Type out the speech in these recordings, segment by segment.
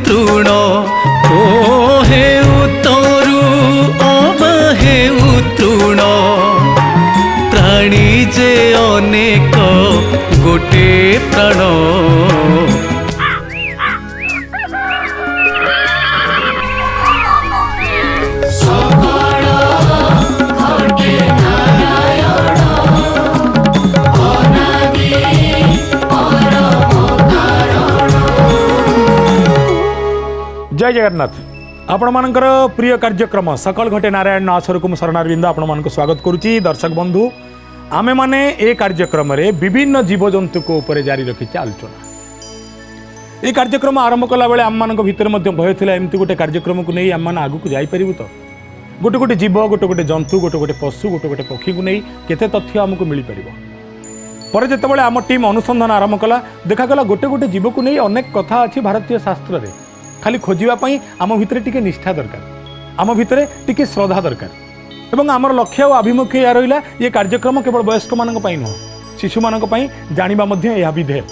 तृण ओ हेउ तरु अबा हेउ तृण प्राणी जे अनेक गोटे प्राण जय जगन्नाथ। आपण मानकर प्रिय कार्यक्रम सकल घटे नारायण आसर को शरणारविंद आपण मान स्वागत करुच्ची। दर्शक बंधु आमे माने ए कार्यक्रम रे विभिन्न जीवजंतु को ऊपर जारी रखी आलोचना। ये कार्यक्रम आरंभ कला बेले आम मान भितर भय था एमती गोटे कार्यक्रम को नहीं आम आगू को जापर तो गोटे गोटे जीव गोटे गोटे जंतु गोटे गोटे पशु गोटे गोटे पक्षी को नहीं केते तथ्य आमको मिल पार पर जिते आम टीम अनुसंधान आरंभ कला देखागला गोटे गोटे जीव को नहीं अनेक कथा अच्छी भारतीय शास्त्र में खाली खोजापी आम भितर टिके निष्ठा दरकार आम भितर टिके श्रद्धा दरकार एवं आमर लक्ष्य और आभिमुख्य या रहा ये कार्यक्रम केवल वयस्क मान नुह शिशु मान जाना विधेय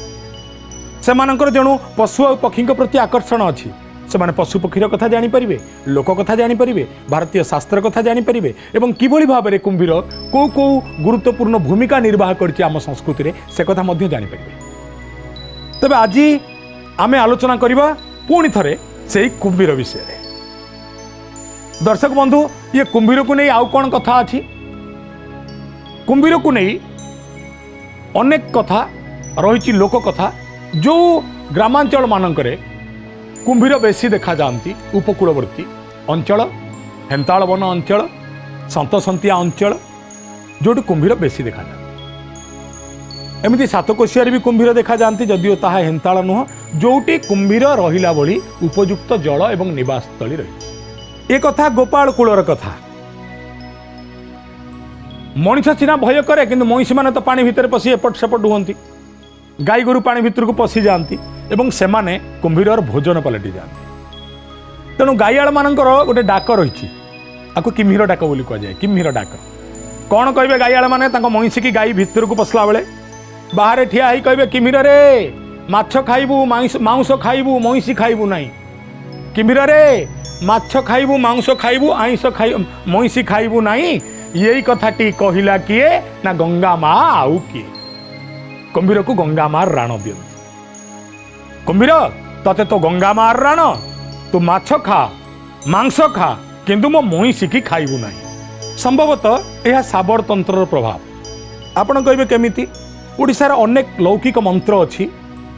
से जो पशु और पक्षी प्रति आकर्षण अच्छी से माने पशु पक्षीर कथा जानीपारे लोक कथा जानीपारे भारतीय शास्त्र कथा जानीपारे एवं किभली भाव में कुंभीर कौ कौ गुरुत्वपूर्ण भूमिका निर्वाह करछि आम संस्कृति में से कथा जानीपारे। तबे आज आमे आलोचना करबा पुणी थरे से कुंभीर विषय रे। दर्शक बंधु ये कुंभीर को नहीं आउ कौन कथा अच्छी कुंभीर को नहीं अनेक कथा रही लोक कथा जो ग्रामांचल मानकरे कुंभीर बेसी देखा जाती उपकूलवर्ती अंचल हेन्ताल वन अंचल सतसंतिया अंचल जो कुंभीर बेसी देखा जाती एमती सातकोशिया भी कुंभीर देखा जाती जदिओ ताहा हेन्ताल नुह जोटी कुंभीर रहिला भली उपयुक्त जल एवं निवास स्थली रही। एक कथा गोपाल कूलर कथा मनीष सीना भय करे किंतु महिषी माने तो पानी भितर पशि एपट सेपट हुअंती गाई गोरु पानी भितर को पशि जाती एवं सेमाने कुंभीर भोजन पलटि जाती। तेणु गाईआल मानकर गोटे डाक रही आपको किम्भीर डाक बोली कहुए। किम्भीर डाक कौन कहे गाईआल माने महिषी की गाई भितर को पशला बेले बाहर ठिया ही कहे किम्भीर रे माछ खाइबू मांस खाइबू महिषी खाइबू नाई किम्भीर रे माछ खाइबू मांस खाइबू आइंस खाइ महिषी खाइबू नाई यही कथाटी कहिला किए ना गंगा माँ आउ किए कुंभीर को गंगा मार राण दियंती। कुंभीर तते तो गंगा मार राण तू माछ खा मांस खा किंतु मो महिषी की खाइबू नाही। संभवतः यह साबर तंत्र प्रभाव आपण कहिबे केमिति ओडिशार अनेक लौकिक मंत्र अच्छी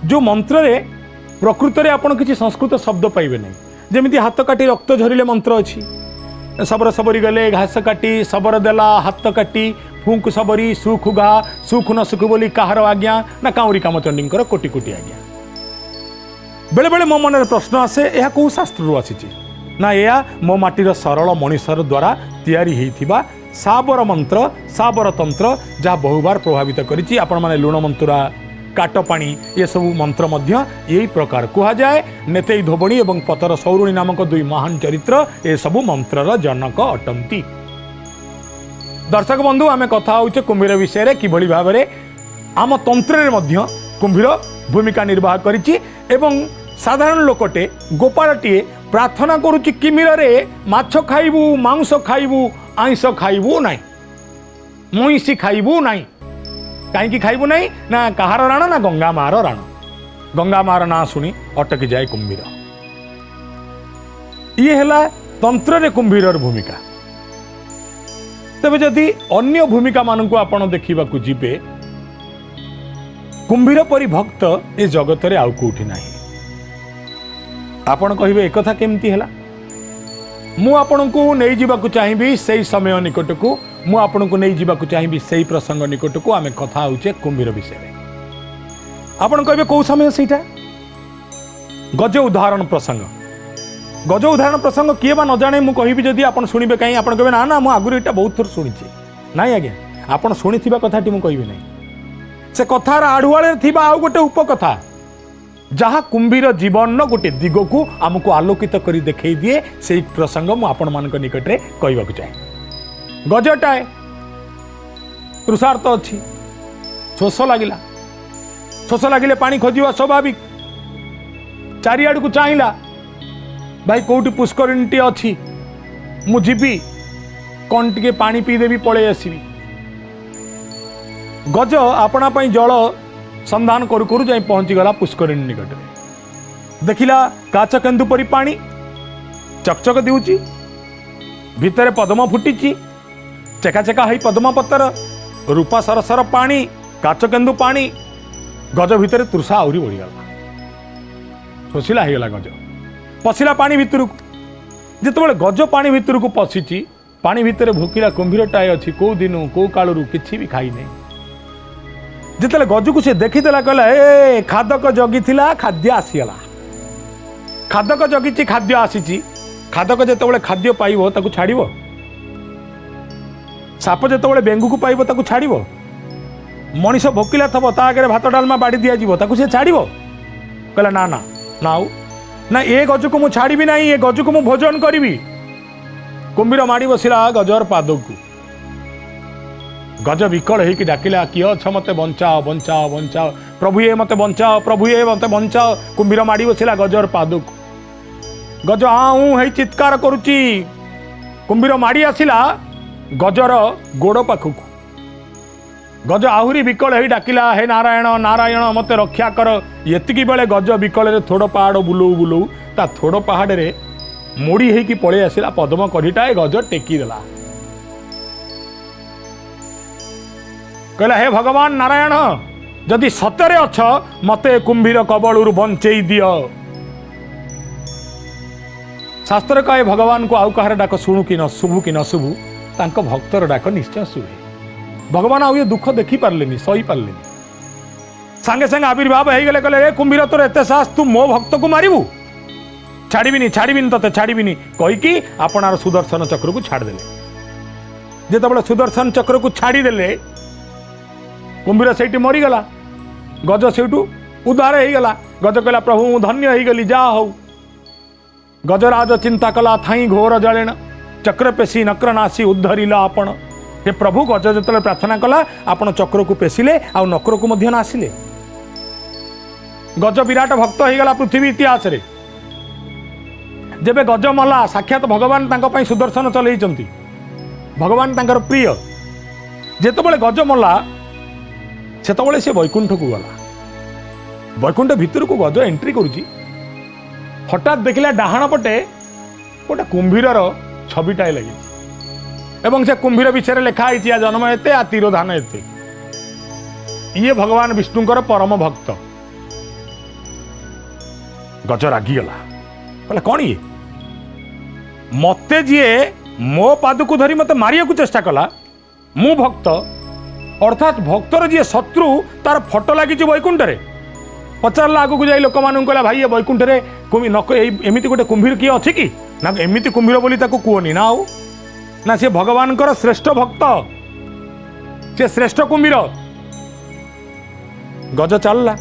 जो मंत्र रे प्रकृत रे आपण किसी संस्कृत शब्द पाइबे नहीं जेमिति हाथ काटी रक्त झरिले मंत्र अच्छी सबर सबरी गले घास काटी सबर देला हाथ काटी फूंक सबरी सुख घा सुख न सुख बोली कहार आज्ञा ना काउरी कामचंडी कोटि कोटि आज्ञा। बेले बेले मो मन प्रश्न आसे यह कौ शास्त्र आसी ना यह मो माटीर सरल मनीषर द्वारा तैयारी होइथिबा साबर मंत्र साबर तंत्र जहाँ बहुबार प्रभावित करिछि। आपण माने लुण मंतुरा काट पानी ये सब मंत्र मध्य यही प्रकार कहा जाए। नेतेई धोबणी एवं पतर सौरुणी नामक दुई महान चरित्र ये सब मंत्रर जनक अटंती। दर्शक बंधु आमे कथा होउछे कुंभीर विषय रे किभली भाव में आम तंत्र रे मध्य कुंभीर भूमिका निर्वाह करिछि एवं साधारण लोकटे गोपालटीए प्रार्थना करुछि किम्भीर रे माछ खाइबू मांस खाइबू आइंस खाइबू नाई महिषी खाइबू नाई कहीं खाइबू नहीं ना कहार राण ना गंगा मार राण। गंगा मार ना शुणी अटकी जाए कुंभीर। ये है तंत्र रे कुंभीर भूमिका। तेबे जदि अन्य भूमिका मान को आपण देखा जीवे कुंभीर परी भक्त ए जगत रे आउ कोठी नाही। आपण कहिबे एकथा केमती हैला मु आपन को नहीं जीवाकू चाहिए से समय निकट को मु आपन को नहीं जीवाकू चाहिए से प्रसंग निकट को आमे कथा होचे कुंभीर विषय रे। आपण कहिबे को समय सेटा गज उदाहरण प्रसंग गज उदाहरण प्रसंग किए बा न जाने मु कहिबी जदि आपण सुनिबे काई आपण कहबे ना ना मु आगुरी एटा बहुत थोर सुनिछि नाई आज्ञा आपण सुनिथिबा कथाटी मु कहिबी नै से कथार आडुआळे थिबा आ गोटे उपकथा जहाँ कुंभीर जीवन गोटे दिग को आमको आलोकित करी देखई दिए से प्रसंग मु आपण मान निकट में कहवाक चाहे। गजटाए तृषार्थ अच्छी शोष लगिले पानी खोजा स्वाभाविक चारिआड़ को चाहिला भाई कौटी पुष्करिणी अच्छी मु जीवी कौन टे पानी पीदेवी पलि आसवि गज आपणा जल संधान करू करू जाई पहुंचीगला पुष्करिणी निकट में देखिला काच केन्दु परी पानी चकचक देउची भितर पद्म फुटी चेका चेका है पद्म पतर रूपा सरसर पानी काच केन्दु पानी गज भितर तृषा आहरी बढ़ीगला शोषिला होगा गज पशिला पानी भितर को जिते गज पानी भितर को पशिची पानी भितर भोकिला कुंभीरटाए अच्छी कौ दिन कौ कालू किसी भी खाई नहीं जिते गज को सी देखीदेला कहला ए खादक जगी खाद्य आसीगला खादक जगी खाद्य आसी खादक जिते खाद्य पाइब ताकू छाड़ साप जिते बेंगू को पाइब ताकू छाड़ मनीष भोकिला थब ता आगे भात डालमा बाड़ी दिज्व ताकू सी छाड़ कहला ना ना ना आउ ना ए गज को मुझे छाड़ी ना ये गज को मुझे भोजन करी कुंभीर माड़ी बसला गजर पाद को गज विकल होगी डाकिला किए अछ मत बंचाओ बंचाओ बंचाओ प्रभु ये मत बंचाओ प्रभु ये मत बंचाओ कुंभीर माड़ी बसला गजर पाद को गज आऊँ है चित्कार करुच्ची कुंभीर माड़ी आसला गजर गोड़ पाखक गज आहरी विकल हो डाकिला हे नारायण नारायण मत रक्षा कर ये बेले गज विकल थोड़ पहाड़ बुलऊ बुलऊ ता थोड़ पहाड़ रे मोड़ी होगी पलि आसला पद्म कढ़ीटाए गज टेकीदेला कहला हे भगवान नारायण जदि सतरे अछ मते कुंभीर कबलू बंचई दियो शास्त्र कहे भगवान को आउ कहार डाक शुणु कि न शुभु कि न शुभु तांको भक्तर डाक निश्चय शुभे भगवान आउ ये दुख देखी पारे सही पारे सांगे सांगे आविर्भाव हो गले कहले कुंभीर तोर एत साहस तू मो भक्त को मारू छाड़बी ते छाड़बी कहीकि आपणार सुदर्शन चक्र को छाड़देले जिते सुदर्शन चक्र को छाड़देले कुंभीर से मरीगला गज से उद्धार हो गला गज कहला प्रभु मु धन्य हो गली जा हो गजराज चिंता कला थाई घोर जलेण चक्र पेशी नक्र नासी उद्धरिला आपण हे प्रभु गज जो प्रार्थना कला आपण चक्र को पेशिले आउ नक्र को मध्य नासिले गज विराट भक्त हो गला पृथ्वी इतिहास रे जेबे गज मला साक्षात भगवान तांको पई सुदर्शन चलैचंती भगवान तांकर प्रिय जेतेबेले गज मला सेतेबेले से वैकुंठ को गला वैकुंठ भितर को गज एंट्री करुची हठात देखिला डाहाण पटे गोटे कुंभीर छविटाए लगी एवं से कुंभीर विषय लिखाई जन्म एते आ तिरोधान एते ये भगवान विष्णुकर परम भक्त गज रागिगला कहला कौन ये मते जी मो पाद को धरी मत मारिया को चेष्टा कला मु भक्त अर्थात भक्तर जी शत्रु तार फटो लगी वैकुंठ रे पचारा आग को जाई लोक मान कहला भाई ये वैकुंठ रे एमती गोटे कुंभीर किए अच्छी कि ना एमती कुंभीर बोली ताको कहनी ना आउ ना सी भगवान श्रेष्ठ भक्त सी श्रेष्ठ कुंभीर गज चलला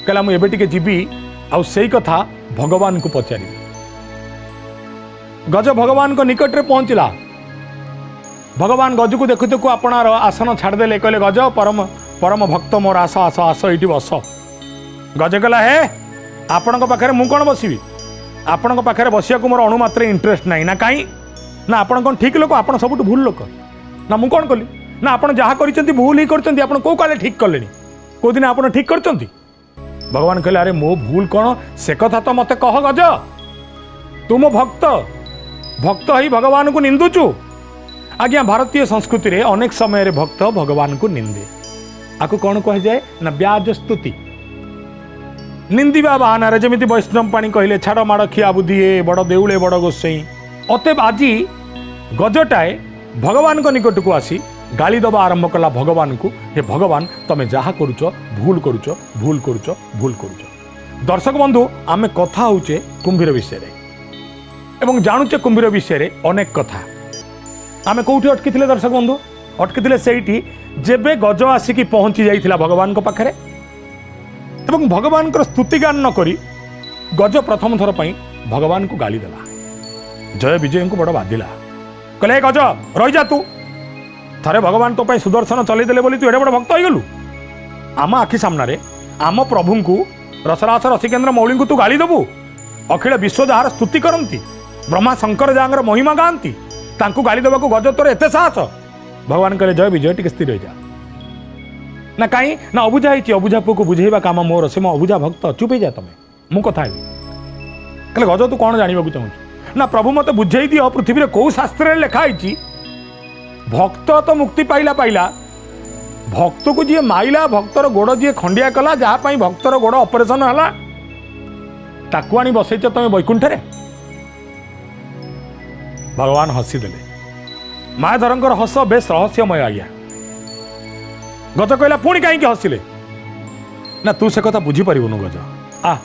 कहला मु एबे टिके जीवी आउ सेई कथा भगवान को पचारि गज भगवान को निकट रे पहुंचला भगवान गज को देखु देखु आपणार आसन छाड़देले कहले गज परम परम भक्त मोर आस आस आस ये बस गज कहला हे आपण पाखे मु कौन बसबी आपण पाखे बसिया मोर अणुमात्र इंटरेस्ट ना ना कहीं ना आपण कौन ठीक लोक आप सब भूल लोक ना मु कौन कली ना आप जहाँ कर भूल ही कर कौ काले ठीक कले कौ दिन आप ठीक कर भगवान कहले अरे मो भूल कौन से कथा तो मत कह गज तू मो भक्त भक्त ही भगवान को निंदुचु आज्ञा भारतीय संस्कृति रे अनेक समय रे भक्त भगवान को निंदे आपको कौन कह जाए ना ब्याज स्तुति निंदिबा बहाना रे जमिति वैष्णव पाणी कहले छाड़ माड़ खिया बुद्धि बड़ देउले बड़ गोसाई अतएव आज गजटाए भगवान को निकट को आसी गाली दबा आरंभ कला भगवान को हे भगवान तमे जहा करुच भूल करुच भूल करुच भूल करुच दर्शक बंधु आमे कथा होचे कुंभीर विषय रे एवं जानुचे कुंभीर विषय रे अनेक कथा आमे कोठी अटकी थिले दर्शक बंधु अटकी थिले सेठी जेबे गज आसिकी पहुंची जाइथिला भगवान को पाखरे एवं भगवान को स्तुतिगान न करी गज प्रथम थर पई भगवान को गाली देला जय विजय को बड़ बाधिला कहले गज रही जा तू थरे भगवान तो पाई सुदर्शन चलईदेले बोली तू एडे बड़ भक्त होइगलु आम आखि सामने आम प्रभु को रसरास रसिकेन्द्र मौली को तू गाली देबू अखिल विश्व जार स्तुति करती ब्रह्मा शंकर जांगर महिमा गाँति तांकू गाली देवा गज तोर एत साहस भगवान कहले जय विजय टिके स्थिर जा ना कहीं ना अबुझा ही अबुझा पुओ को बुझेबा काम मोर से मो अबुझा भक्त चुप जा तुम मु कथा कहले गज तू कौन जानवा चाहूँ ना प्रभु मत बुझे दियो पृथ्वी में कौ शास्त्र लिखाई भक्त तो मुक्ति पाइला पाइला भक्त को जी माइला भक्तर गोड़ जी खंडिया कला जहाँपाई भक्तर गोड़ ऑपरेशन है ताकू आनी बसैच तुम वैकुंठे भगवान हसीदेले मायाधर हस बेस रहस्यमय आज्ञा गज कहला पुणी कहीं हसिले ना तू से कथा बुझीपारूनु गज आ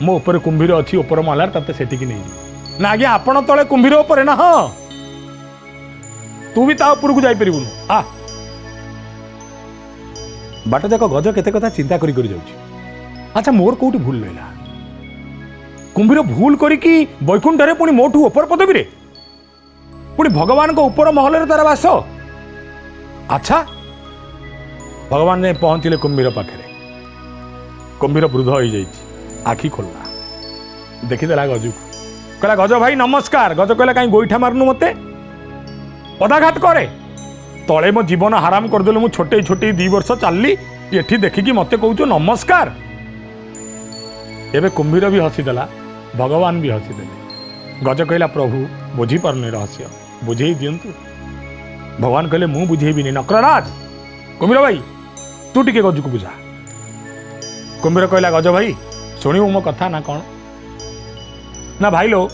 मो ऊपर कुंभीर अच्छी ऊपर मालार तते सेटिकी नहीं ना आज्ञा आपण तले कुंभीर ऊपर ना हाँ तू भी ता ऊपर को जाइपारूनु आ बाट जाक गज केते कथा चिंता करी जाउची अच्छा मोर कोठी भूल लैला कुंभीर भूल करिकी वैकुंठ रे पुणी मोठू ऊपर पदवी रे पुणी भगवान को ऊपर महल रे तार वास अच्छा भगवान ने पहुंचले कुंभीर पाखे कुंभीर वृद्ध हो जाइए आखि खोलना देखीदेला गजू कहला गज भाई नमस्कार गज कहला कहीं गोईठा मारनु मते पदाघात करे तले मो जीवन हराम करदेलु मु छोटे छोटे 2 वर्ष चलली एठी देखिकी मते कहूचो नमस्कार एबे कुंभीर भी हसीदेला भगवान भी हसीदेले गज कहला प्रभु बुझी पारनी रहस्य बुझे दियंतु भगवान कहले मु बुझेबिनी नक्रराज कुंभीर भाई तू टिके गजू को बुझा कुंभीर कहला गज भाई शुणु मो कथा ना कौन ना भाई लो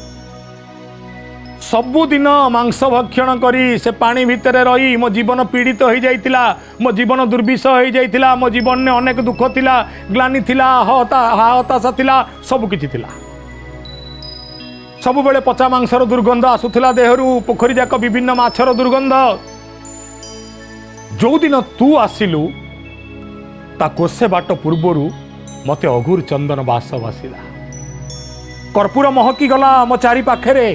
सबुदिन मांस भक्षण करी से पानी भितर रही मो जीवन पीड़ित हो जाइतिला मो जीवन दुर्विष हो जाइतिला मो जीवन में अनेक दुख थिला ग्लानि थिला हताशा थिला सब किछि थिला सब बेले पचा मांसर दुर्गंध आसुथिला देहरु पोखरी जाक विभिन्न माछर दुर्गंध जो दिन तू आसिलु ता कोसे बाट पूर्वरु मते अघुर चंदन बास बासिला कर्पूर महकी गला मो चारि पाखरे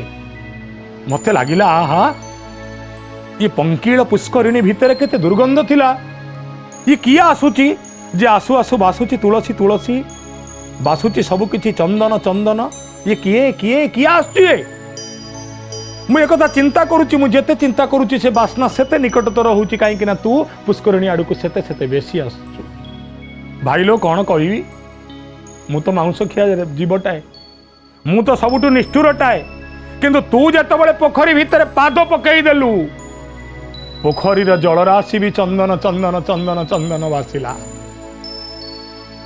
मते लागिला आहा ये पंकील पुष्करिणी भितर केते दुर्गंध थिला ये किया आसुची जे आसु आसु बासुची तुलसी तुलसी बासुची सब किछि चंदन चंदन ये किए किए किया आसुची मु एक चिंता करुच्ची मु जेते चिंता करुच्ची से बासना सेते निकटतर होउची काई कि ना तू पुष्करिणी आडू को सेते सेते बेसी आसुचु भाई लो कौन कहबी मु तो मांस खिया जीवटाए मु तो सबुठु निष्ठुरटाए किंतु तू जेतबेले पोखरी भितर पाद पकई देलु पोखरी जल राशि भी चंदन चंदन चंदन चंदन बासिला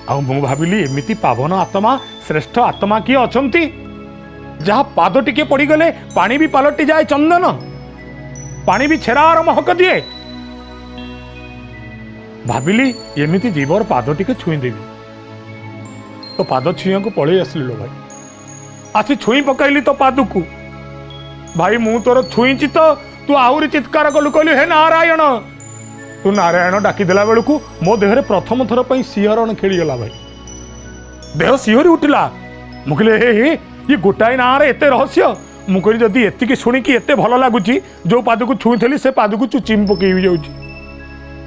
आ मु भाबिली एमिति पावन आत्मा श्रेष्ठ आत्मा किए अछंती जहाँ पाद टिके पड़ी गले पानी भी पलटि जाए चंदन पानी भी छेरार महक दिए भाबिली एमिति जीवर पाद टिके छुई देवी तो पाद छुआ को पलि आसली लो भाई आसी छुई पकईली तो पाद को भाई मु तोर छुईची तो तू आहरी चित्कार कलु कहलु हे नारायण तू नारायण डाकिदेला बेलू मो देहरे प्रथम थर पर सिंहरण खेलीगला भाई देह सिंहरी उठिला मुझे हे ये गोटाए ना रे एते रहस्य मुझे जदि एतिकी शुणिकी एते भल लगुच जो पाद को छुईली से पाद को चुचिम पकई जाऊँ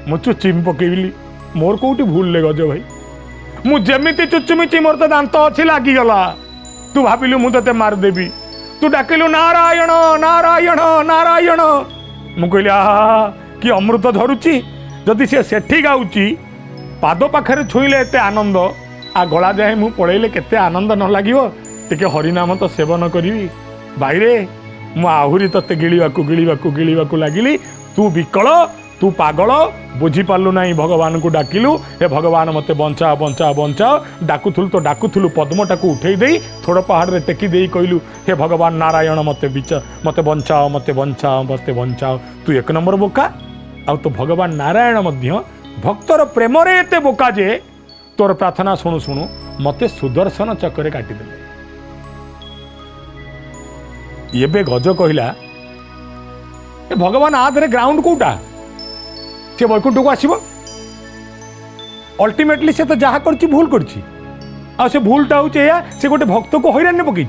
मु चुचिम पकईली मोर कोठी भूल ले गज भाई मु जेमिति चुचुमिची मोर तो दांत अच्छी लगिगला तू भाविलु मु ते मारदेवी तू डाकिलु नारायण नारायण नारायण मु कहली आहा कि अमृत झरुची जदि सी सेठी गाउची पाद पाखरे छुईले एते आनंद आ गला जाए मु पळेले केते आनंद न लागिवो टिके हरिनाम तो सेवन करी भाई रे मु आहुरी तते गिलिबाकू लागिली तू विकल तू पागल बुझी पार्लु ना भगवान को डाकिलु हे भगवान मते बंचा बंचा बंचा डाकुथुलु तो डाकुथुलु पद्मटा को उठेई देई थोड़ पहाड़ रे टेकी देई कहलु हे भगवान नारायण मते बंचाओ मते बंचाओ मते बंचाओ तू एक नंबर बोका आ तो भगवान नारायण मध्य भक्तर प्रेम रे एते बोका जे तोर प्रार्थना शुणु शुणु मते सुदर्शन चक्र काटिदेले एबे गज कहला ए भगवान आधरे ग्राउंड कोटा से वैकुंठ को आसब अल्टीमेटली से तो जहाँ कर भूल कर भूलटा हूँ से गोटे भक्त को हैरान पकई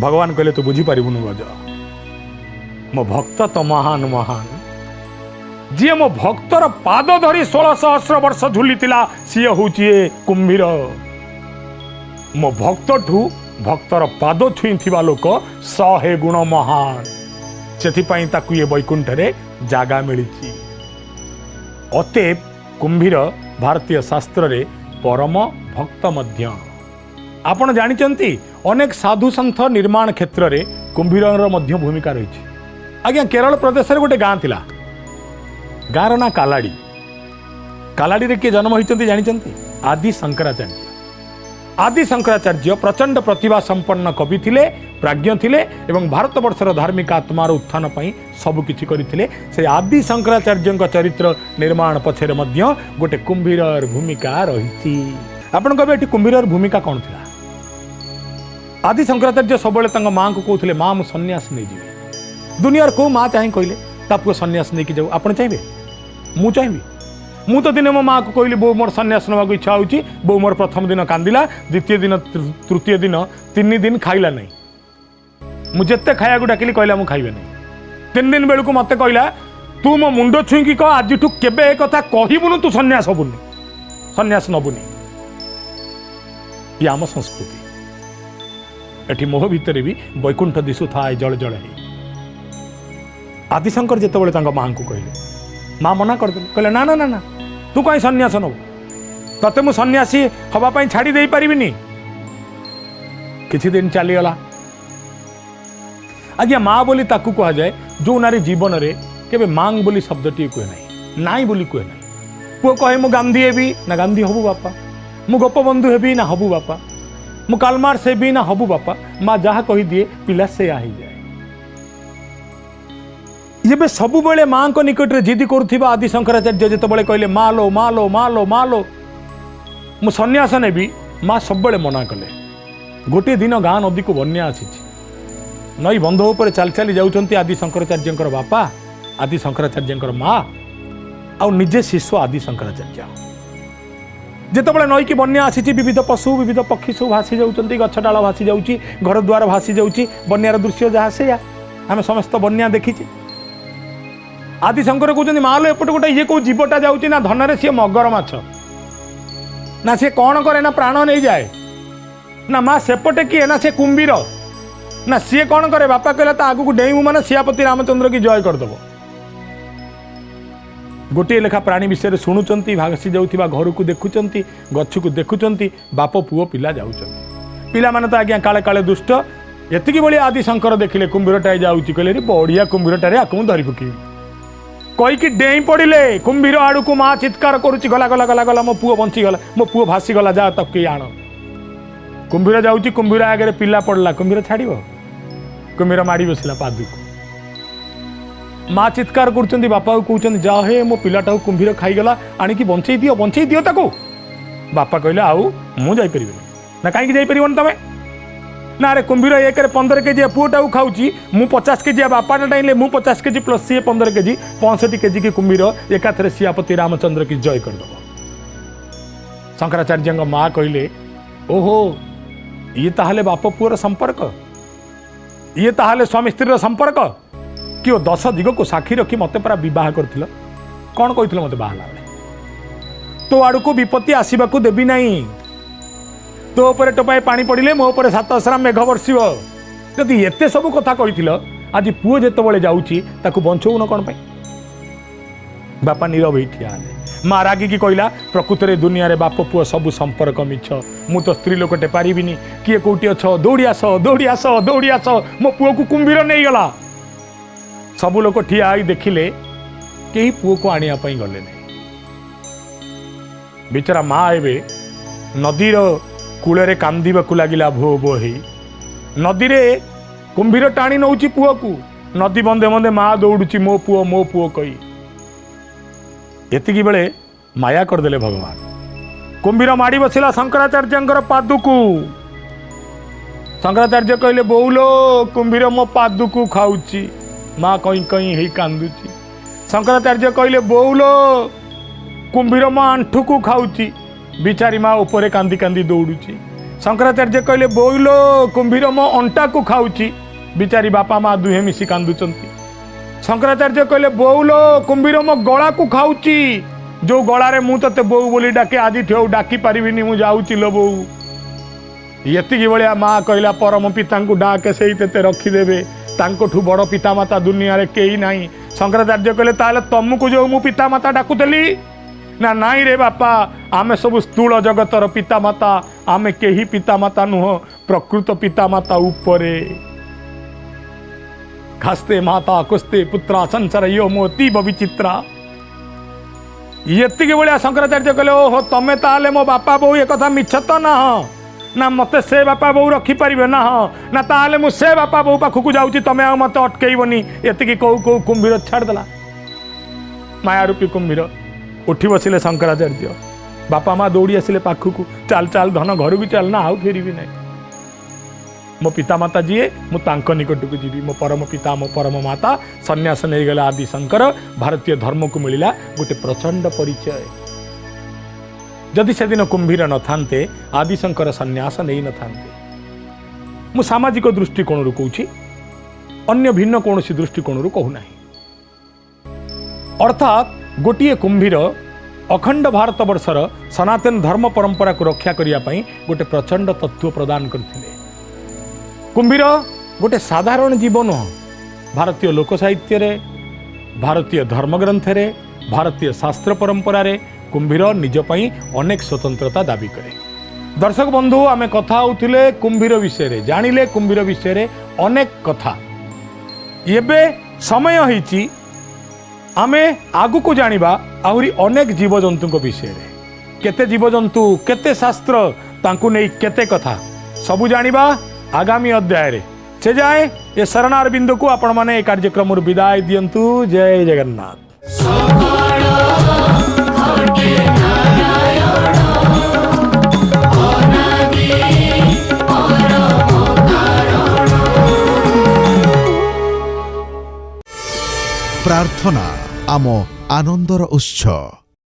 भगवान कहले तू बुझीपारूनु गज मो भक्त तो महान महान जी मो भक्तर पाद धरी 16 सहस्र वर्ष झुली सी हूँ कुंभीर मो भक्त ठू भक्तर पाद छुईथिबा लोक 100 गुण महान से ताकू ये वैकुंठ रे जागा मिली। अतएव कुंभीर भारतीय शास्त्र रे परम भक्त मध्य। आपण जानिचंती अनेक साधु संत निर्माण क्षेत्र रे कुंभीर मध्य भूमिका रही। आज्ञा केरल प्रदेश रे गोटे गाँ थिला, गाँर ना कालाड़ी। कालाड़ी रे किए जन्म होइचंती जानिचंती? आदि शंकराचार्य। आदि शंकराचार्य प्रचंड प्रतिभा संपन्न कवि थिले, प्राज्ञ थिले एवं भारत वर्षर धार्मिक आत्मार उत्थान पई सब किछि करिथिले। से आदि शंकराचार्य चरित्र निर्माण पछरे मध्य गोटे कुंभीर भूमिका रहिछि। आपण कहबे एठी कुंभीर भूमिका कोन थिला? आदि शंकराचार्य सबले तंग मां को कहउथिले, मां मु सन्यास नै जिवे। दुनियार को मां चाहि कहले ता पुओ सन्यास नै कि जाऊ। आपण चाहिबे? मु चाहिबी। मु तो दिने मो माँ को कहली बो मोर सन्यास नवा इच्छा होची। बो मोर प्रथम दिन कांदिला, द्वितीय दिन तृतीय दिन 3 दिन खाइला नहीं। मु जेते खाया को डाकिली कहला मु खाइबे नहीं। 3 दिन बेलू मते कहला तू मो मुंड छुईकी कह आज ठू केबे ए कथा कहबुनु, तू सन्यास हबुनी, सन्यास नबुनी। ये आम संस्कृति। एठी मोह भितर भी वैकुंठ दिशु थाए जल जल हे। आदिशंकर जेतेबेले तांग मां को कहले, मां मना कर देले, कहले ना ना ना ना तू कहीं सन्यास नब, तते मु सन्यासी हवापाई छाड़ी दे पारिबिनी। किछि दिन चलीगला। आज्ञा माँ बोली ताकू कह जाए जो नारी जीवन रे केबे मांग बोली शब्दटी कहे नहीं, नाई बोली कहे नहीं। पुओ कहे मु गांधी हेबी ना गांधी हबु बापा, मु गोपबंधु हेबी ना हबु बापा, मु कालमार सेबी ना हबु बापा। माँ जहाँ कही दिए पिला से आ जाए। ये सबु बेले माँ को निकट रे जिद करुवा आदि शंकराचार्य जिते कहले माँ लो माँ लो माँ लो माँ लो मु सन्यास नेबी, माँ सब बेले मना कले। गोटे दिन गाँ नदी को बन्या आसी, नई बंध उपर चल चली जाउछंती आदि शंकराचार्य बापा, आदि शंकराचार्य माँ आ निजे शिष्य आदि शंकराचार्य। जितेबाला नई की बन्या आसी, विविध पशु विविध पक्षी सब भासी जाउछंती, गछ डाल भासी जाउची, घर द्वार भासी जाउची, बन्यार दृश्य जहाँ से आम समस्त बन्या देखीचे। आदि शंकर कहते मालो एपटे गोटे ये कौ जीवटा जाऊँगी ना धन सी मगर माछ ना सी कौन करे ना प्राण नहीं जाए ना माँ सेपटे किए ना सी कुंभीर ना सी कौन करे। बापा कहला आगू डेईमु माने सियापति रामचंद्र की जय करदेव। गोटे लेखा प्राणी विषय शुणुंट, भासी जाऊा घर को देखुंट, गछ को देखुंट, बाप पुओ पिला जाऊँच। पिला माने तो आज्ञा काले काले दुष्ट। एतिकी बड़ी आदि शंकर देखिले कुंभीरटाए जाऊँगी, कहले बढ़िया कुंभीरटारे आकु धरी पकेबी कहीकि डेई पड़े। कुंभीर आड़ को माँ चित्कार करुच्ची, गला गला गला गला मो पुओ बंचीगला, मो पुओ भासीगला, जा तक के आण। कुंभीर जाऊँगी, कुंभीर आगे पिला पड़ला, कुंभीर छाड़, कुंभीर माड़ी बसला पादुक। माँ चित्कार कर बापा को कहते जा हे मो पिलाटा कुंभीर खाईगला, आणिकी बंचई दियो ताको। बापा कहले आउ मु जाई परिबेनी ना, कहीं जाई परिबोनी तमे ना। रे कुंभीर एक 15 केजी पुओटा खाऊँगी, मु 50 केजी बापा टाइम मु 50 केजी प्लस सी 15 केजी 65 केजी की कुंभीर एकाथरे सियापति रामचंद्र की जय करदेव। शंकराचार्य माँ कहले ओहो ये ताहले बाप पुओर संपर्क, ये ताहले स्वामी स्त्री संपर्क कि 10 दिग को साक्षी रखी मते परा विवाह करथिल। कौन कहिथिल मते बाहला बेले तो आड़ को विपत्ति आसवा को देवी नहीं, तो ऊपर टोपाए पानी पड़े मो ऊपर 7 असरा मेघ बर्षिब। जदि एते सब कथा कही आज पुओ जिते जाऊँगी ताकू बंचौन कौन पाई? बापा नीरव ही ठिया माँ रागिकी कहला प्रकृत में दुनिया रे बाप पुओ सब संपर्क मिछ, मु तो स्त्री लोकटे पारिबिनी, किए कौटी अछ दौड़ी आस दौड़ी आस दौड़ी आस, मो पुओ को कुंभीर नहीं गला। सब लोक ठिया आई देखिले कहीं पुओ को आनिया पई गले नहीं। बेचारा माँ एबे नदीर कूल कांदीबाकू लगिला भो भो ही। नदी रे कुंभीर टाणी नौची पुओ को, नदी बंदे बंदे माँ दौड़ुची मो पुओ कही। एतिकी बेले माया करदेले भगवान। कुंभीर माड़ी बसिला शंकराचार्य पादुकू। शंकराचार्य कहले बोलो कुंभीर मो पादुकू खाऊची। माँ कहीं कहीं ही कांदुची। शंकराचार्य कहले बोलो कुंभीर मो आंठू को खाऊची। बिचारी माँ ऊपर कांदी कांदी दौड़ुची। शंकराचार्य कहले बोलो कुंभीर मो अंटा को खाऊची। बिचारी बापा माँ दुहे मिसी कांदुचंती। शंकराचार्य कहले बोलो कुंभीर मो गला को खाऊची। जो गलारे मु तते बोऊ बोली डाके आज ठेऊ डाकी पारिबिनी मु जाऊची लो बोऊ। ଏତିକି ଭଳିଆ ମାଆ କହିଲା ପରମ ପିତାଙ୍କୁ ଡାକେ ସେଇ ତେତେ ରଖିଦେବେ, ତାଙ୍କଠୁ ବଡ଼ ପିତାମାତା ଦୁନିଆରେ କେହି ନାହିଁ। ଶଙ୍କରାଚାର୍ଯ୍ୟ କହିଲେ ତାହେଲେ ତମକୁ ଯେଉଁ ମୁଁ ପିତାମାତା ଡାକୁଥିଲି, ନା ନାଇଁ ରେ ବାପା, ଆମେ ସବୁ ସ୍ଥୂଳ ଜଗତର ପିତାମାତା, ଆମେ କେହି ପିତାମାତା ନୁହଁ, ପ୍ରକୃତ ପିତାମାତା ଉପରେ। ଖାସ୍ତେ ମାତା କୁସ୍ତେ ପୁତ୍ରା ସଂସାର ୟୋ ମୋ ଅତୀବ ବିଚିତ୍ରା। ଏତିକି ଭଳିଆ ଶଙ୍କରାଚାର୍ଯ୍ୟ କହିଲେ ଓହୋ ତମେ ତାହେଲେ ମୋ ବାପା ବୋଉ ଏକଥା ମିଛ ତ ନା? ହଁ ନା ମତେ ସେ ବାପା ବୋଉ ରଖିପାରିବେ ନା? ହଁ ନା ତାହେଲେ ମୁଁ ସେ ବାପା ବୋଉ ପାଖକୁ ଯାଉଛି, ତମେ ଆଉ ମତେ ଅଟକେଇବନି। ଏତିକି କହୁ କହୁ କୁମ୍ଭୀର ଛାଡ଼ିଦେଲା। ମାୟାରୂପୀ କୁମ୍ଭୀର ଉଠି ବସିଲେ ଶଙ୍କରାଚାର୍ଯ୍ୟ। ବାପା ମା ଦୌଡ଼ି ଆସିଲେ ପାଖକୁ, ଚାଲ ଚାଲ ଧନ ଘରକୁ ଚାଲ, ନା ଆଉ ଫେରିବି ନାହିଁ। ମୋ ପିତାମାତା ଯିଏ, ମୁଁ ତାଙ୍କ ନିକଟକୁ ଯିବି। ମୋ ପରମ ପିତା, ମୋ ପରମ ମାତା ସନ୍ନ୍ୟାସ ନେଇଗଲେ ଆଦି ଶଙ୍କର। ଭାରତୀୟ ଧର୍ମକୁ ମିଳିଲା ଗୋଟେ ପ୍ରଚଣ୍ଡ ପରିଚୟ। ଯଦି ସେଦିନ କୁମ୍ଭୀର ନଥାନ୍ତେ, ଆଦି ଶଙ୍କର ସନ୍ନ୍ୟାସ ନେଇନଥାନ୍ତେ। ମୁଁ ସାମାଜିକ ଦୃଷ୍ଟିକୋଣରୁ କହୁଛି, ଅନ୍ୟ ଭିନ୍ନ କୌଣସି ଦୃଷ୍ଟିକୋଣରୁ କହୁନାହିଁ। ଅର୍ଥାତ୍ ଗୋଟିଏ କୁମ୍ଭୀର ଅଖଣ୍ଡ ଭାରତବର୍ଷର ସନାତନ ଧର୍ମ ପରମ୍ପରାକୁ ରକ୍ଷା କରିବା ପାଇଁ ଗୋଟେ ପ୍ରଚଣ୍ଡ ତତ୍ତ୍ୱ ପ୍ରଦାନ କରିଥିଲେ। କୁମ୍ଭୀର ଗୋଟେ ସାଧାରଣ ଜୀବ ନୁହଁ। ଭାରତୀୟ ଲୋକ ସାହିତ୍ୟରେ, ଭାରତୀୟ ଧର୍ମଗ୍ରନ୍ଥରେ, ଭାରତୀୟ ଶାସ୍ତ୍ର ପରମ୍ପରାରେ କୁମ୍ଭୀର ନିଜ ପାଇଁ ଅନେକ ସ୍ୱତନ୍ତ୍ରତା ଦାବି କରେ। ଦର୍ଶକ ବନ୍ଧୁ, ଆମେ କଥା ହେଉଥିଲେ କୁମ୍ଭୀର ବିଷୟରେ, ଜାଣିଲେ କୁମ୍ଭୀର ବିଷୟରେ ଅନେକ କଥା। ଏବେ ସମୟ ହେଇଛି ଆମେ ଆଗକୁ ଜାଣିବା ଆହୁରି ଅନେକ ଜୀବଜନ୍ତୁଙ୍କ ବିଷୟରେ। କେତେ ଜୀବଜନ୍ତୁ, କେତେ ଶାସ୍ତ୍ର, ତାଙ୍କୁ ନେଇ କେତେ କଥା, ସବୁ ଜାଣିବା ଆଗାମୀ ଅଧ୍ୟାୟରେ। ସେ ଯାଏ ଏ ଶରଣାରବିନ୍ଦକୁ ଆପଣମାନେ ଏ କାର୍ଯ୍ୟକ୍ରମରୁ ବିଦାୟ ଦିଅନ୍ତୁ। ଜୟ ଜଗନ୍ନାଥ। प्रार्थना आम आनंदर उत्स।